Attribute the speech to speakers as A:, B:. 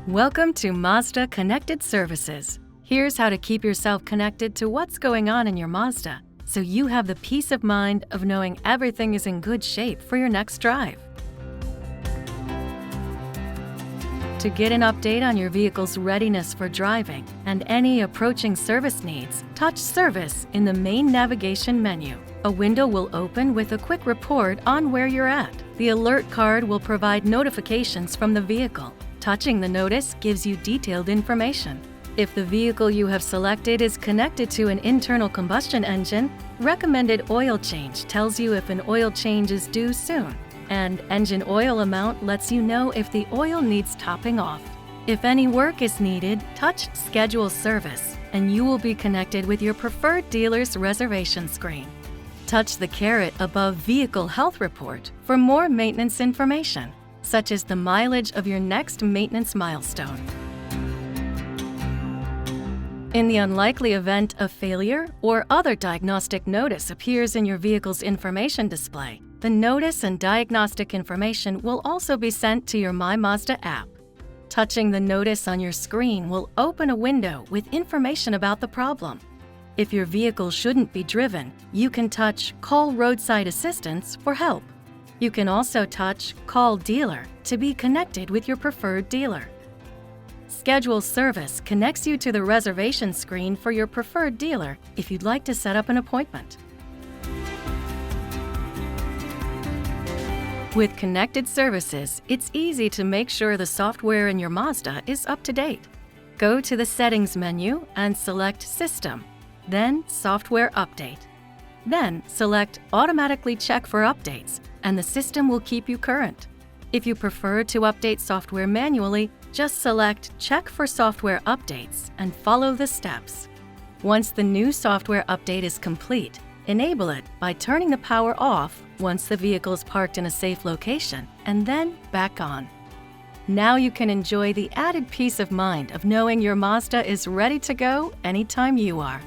A: Welcome to Mazda Connected Services. Here's how to keep yourself connected to what's going on in your Mazda, so you have the peace of mind of knowing everything is in good shape for your next drive. To get an update on your vehicle's readiness for driving and any approaching service needs, touch Service in the main navigation menu. A window will open with a quick report on where you're at. The alert card will provide notifications from the vehicle. Touching the notice gives you detailed information. If the vehicle you have selected is connected to an internal combustion engine, recommended oil change tells you if an oil change is due soon, and engine oil amount lets you know if the oil needs topping off. If any work is needed, touch Schedule Service, and you will be connected with your preferred dealer's reservation screen. Touch the caret above Vehicle Health Report for more maintenance information, such as the mileage of your next maintenance milestone. In the unlikely event of failure or other diagnostic notice appears in your vehicle's information display, the notice and diagnostic information will also be sent to your MyMazda app. Touching the notice on your screen will open a window with information about the problem. If your vehicle shouldn't be driven, you can touch Call Roadside Assistance for help. You can also touch Call Dealer to be connected with your preferred dealer. Schedule Service connects you to the reservation screen for your preferred dealer if you'd like to set up an appointment. With Connected Services, it's easy to make sure the software in your Mazda is up to date. Go to the Settings menu and select System, then Software Update. Then select Automatically Check for Updates, and the system will keep you current. If you prefer to update software manually, just select Check for Software Updates and follow the steps. Once the new software update is complete, enable it by turning the power off once the vehicle is parked in a safe location, and then back on. Now you can enjoy the added peace of mind of knowing your Mazda is ready to go anytime you are.